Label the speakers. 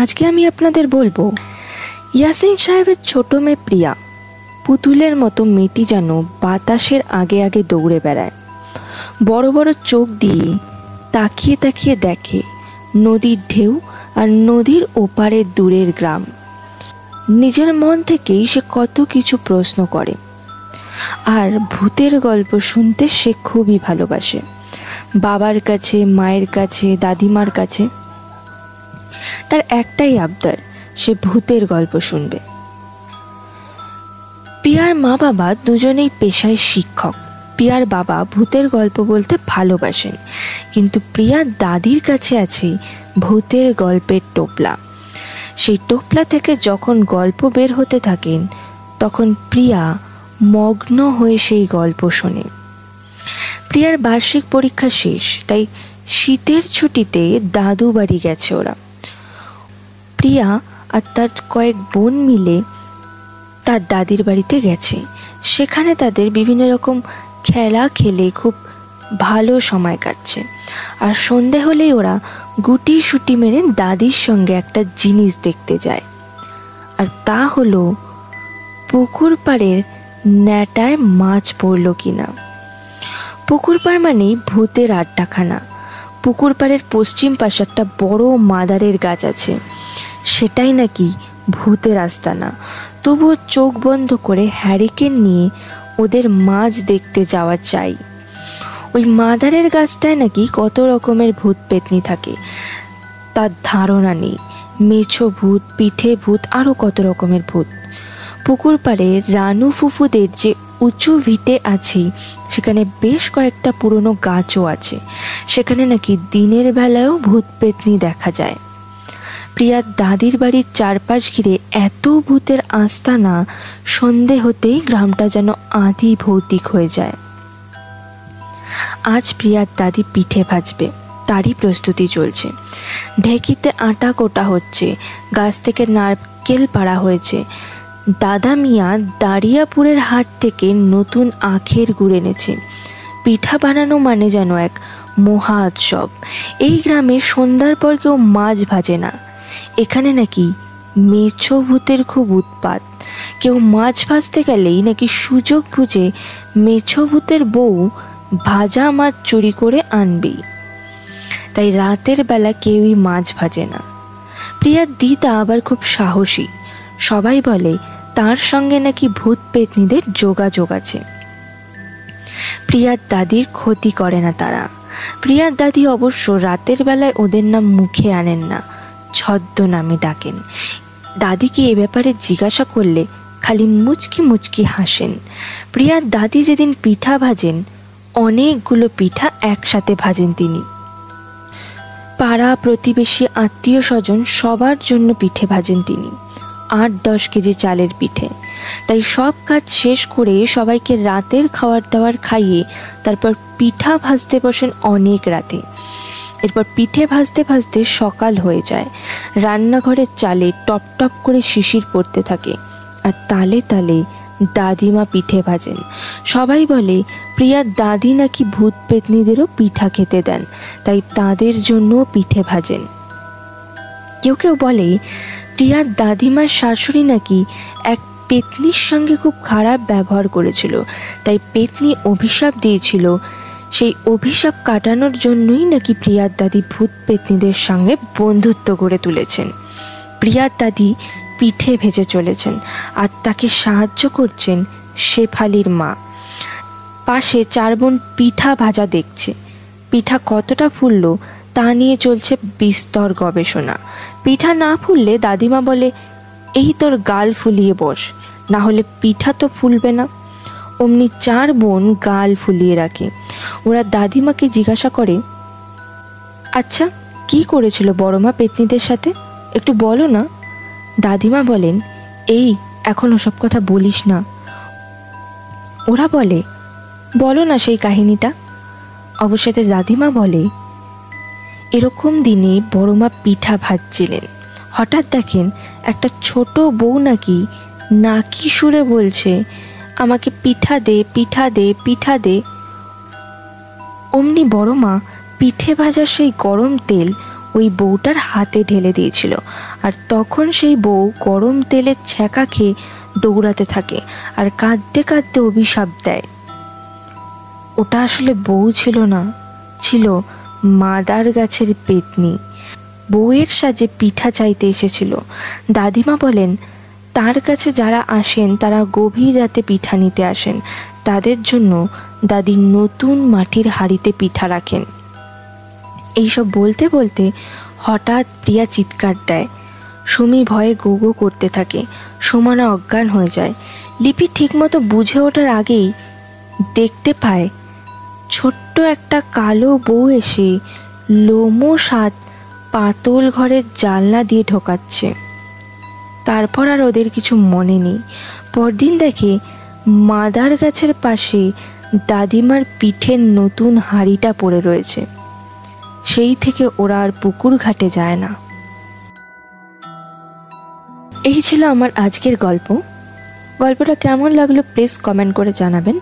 Speaker 1: আজকে আমি আপনাদের বলবো ইয়াসিন সাহেবের ছোট মেয়ে প্রিয়া পুতুলের মতো মেয়েটি যেন বাতাসের আগে আগে দৌড়ে বেড়ায়, বড় বড় চোখ দিয়ে তাকিয়ে তাকিয়ে দেখে নদীর ঢেউ আর নদীর ওপারের দূরের গ্রাম। নিজের মন থেকেই সে কত কিছু প্রশ্ন করে, আর ভূতের গল্প শুনতে সে খুবই ভালোবাসে। বাবার কাছে, মায়ের কাছে, দাদিমার কাছে তার একটাই আবদার, সে ভূতের গল্প শুনবে। প্রিয়ার মা বাবা দুজনেই পেশায় শিক্ষক। প্রিয়ার বাবা ভূতের গল্প বলতে ভালোবাসেন, কিন্তু প্রিয়ার দাদির কাছে আছে ভূতের গল্পের টোপলা। সেই টোপলা থেকে যখন গল্প বের হতে থাকেন, তখন প্রিয়া মগ্ন হয়ে সেই গল্প শোনে। প্রিয়ার বার্ষিক পরীক্ষা শেষ, তাই শীতের ছুটিতে দাদু বাড়ি গেছে ওরা। প্রিয়া আর তার কয়েক বোন মিলে তার দাদির বাড়িতে গেছে। সেখানে তাদের বিভিন্ন রকম খেলা খেলে খুব ভালো সময় কাটছে। আর সন্ধে হলেই ওরা গুটি সুটি মেরে দাদির সঙ্গে একটা জিনিস দেখতে যায়, আর তা হলো পুকুর পাড়ের ন্যাটায় মাছ পড়লো কিনা। পুকুর পাড় মানেই ভূতের আড্ডাখানা। পুকুর পাড়ের পশ্চিম পাশে একটা বড় মাদারের গাছ আছে, সেটাই নাকি ভূতের আস্তানা। তবুও চোখ বন্ধ করে হ্যারিকেন নিয়ে ওদের মাছ দেখতে যাওয়া চাই। ওই মাদারের গাছটায় নাকি কত রকমের ভূত পেতনি থাকে তার ধারণা নেই। মেছো ভূত, পিঠে ভূত, আরও কত রকমের ভূত। পুকুর পাড়ে রানু ফুফুদের যে উঁচু ভিটে আছে, সেখানে বেশ কয়েকটা পুরনো গাছও আছে। সেখানে নাকি দিনের বেলায়ও ভূত পেতনি দেখা যায়। প্রিয়ার দাদির বাড়ির চারপাশ ঘিরে এত ভূতের আস্তানা, সন্ধে হতেই গ্রামটা যেন আদি ভৌতিক হয়ে যায়। আজ প্রিয়ার দাদি পিঠে ভাজবে, তারই প্রস্তুতি চলছে। ঢেকিতে আটা কোটা হচ্ছে, গাছ থেকে নারকেল পাড়া হয়েছে। দাদা মিয়া দাঁড়িয়াপুরের হাট থেকে নতুন আখের গুড় এনেছে। পিঠা বানানো মানে যেন এক মহা উৎসব। এই গ্রামে সন্ধ্যার পর কেউ মাছ ভাজে না। এখানে নাকি মেছো ভূতের খুব উৎপাত। কেউ মাছ ভাজতে গেলেই নাকি সুযোগ বুঝে মেছো ভূতের বউ ভাজা মাছ চুরি করে আনবেই। তাই রাতের বেলা কেউই মাছ ভাজে না। প্রিয়ার দিদা আবার খুব সাহসী। সবাই বলে তার সঙ্গে নাকি ভূত পেতনিদের যোগাযোগ আছে। প্রিয়ার দাদির ক্ষতি করে না তারা। প্রিয়ার দাদি অবশ্য রাতের বেলায় ওদের নাম মুখে আনেন না, ছদ্মনামে ডাকেন। দাদিকে এ ব্যাপারে জিজ্ঞাসা করলে খালি মুচকি মুচকি হাসেন। প্রিয়ার দাদি যেদিন পিঠা ভাজেন, অনেকগুলো পিঠা একসাথে ভাজেন তিনি। পাড়া প্রতিবেশী, আত্মীয় স্বজন সবার জন্য পিঠে ভাজেন তিনি। 8-10 কেজি চালের পিঠে। তাই সব কাজ শেষ করে সবাইকে রাতের খাবার দাবার খাইয়ে তারপর পিঠা ভাজতে বসেন অনেক রাতে। এরপর পিঠে ভাজতে ভাজতে সকাল হয়ে যায়। রান্নাঘরের চালে টপ টপ করে শিশির পড়তে থাকে, আর তালে তালে দাদিমা পিঠে ভাজেন। সবাই বলে প্রিয়ার দাদি নাকি ভূত পেতনিদেরও পিঠা খেতে দেন, তাই তাদের জন্য পিঠে ভাজেন। কেউ কেউ বলে প্রিয়ার দাদিমার শাশুড়ি নাকি এক পেতনির সঙ্গে খুব খারাপ ব্যবহার করেছিল, তাই পেতনি অভিশাপ দিয়েছিল। সেই অভিশাপ কাটানোর জন্যই নাকি প্রিয়ার দাদি ভূত পেতনিদের সঙ্গে বন্ধুত্ব গড়ে তুলেছেন। প্রিয়ার দাদি পিঠে ভেজে চলেছেন, আর তাকে সাহায্য করছেন শেফালির মা। পাশে 4 বোন পিঠা ভাজা দেখছে। পিঠা কতটা ফুলল তা নিয়ে চলছে বিস্তর গবেষণা। পিঠা না ফুললে দাদিমা বলে, এই তোর গাল ফুলিয়ে বস, না হলে পিঠা তো ফুলবে না। অমনি 4 বোন গাল ফুলিয়ে রাখে। ওরা দাদিমাকে জিজ্ঞাসা করে, আচ্ছা কি করেছিল বড়মা পেতনিদের সাথে, একটু বলো না। দাদিমা বলেন, এই এখন ওসব কথা বলিস না। ওরা বলে, বলো না সেই কাহিনীটা। অবশেষে দাদিমা বলে, এরকম দিনে বড়মা পিঠা ভাজছিলেন। হঠাৎ দেখেন একটা ছোট বউ নাকি নাকি সুরে বলছে, আমাকে পিঠা দে, পিঠা দে, পিঠা দে। অমনি বড়মা পিঠে ভাজার সেই গরম তেল ওই বউটার হাতে ঢেলে দিয়েছিল। আর তখন সেই বউ গরম তেলের ছ্যাঁকা খেয়ে দৌড়াতে থাকে আর কাঁদতে কাঁদতে অভিশাপ দেয়। ওটা আসলে বউ ছিল না, ছিল মাদার গাছের পেতনি। বউয়ের সাজে পিঠা চাইতে এসেছিল। দাদিমা বলেন, তার কাছে যারা আসেন তারা গভীর রাতে পিঠা নিতে আসেন। তাদের জন্য দাদি নতুন মাটির হাঁড়িতে পিঠা রাখেন। এইসব বলতে বলতে হঠাৎ প্রিয়া চিৎকার দেয়। সুমি ভয়ে গো গো করতে থাকে। সুমনা অজ্ঞান হয়ে যায়। লিপি ঠিকমতো বুঝে ওঠার আগেই দেখতে পায় ছোট্ট একটা কালো বউ এসে লোমো সাত পাতল ঘরের জানলা দিয়ে ঢোকাচ্ছে। তারপর আর ওদের কিছু মনে নেই। পরদিন দেখে মাদার গাছের পাশে দাদিমার পিঠের নতুন হাঁড়িটা পড়ে রয়েছে। সেই থেকে ওরা আর পুকুর ঘাটে যায় না। এই ছিল আমার আজকের গল্প। গল্পটা কেমন লাগলো প্লিজ কমেন্ট করে জানাবেন।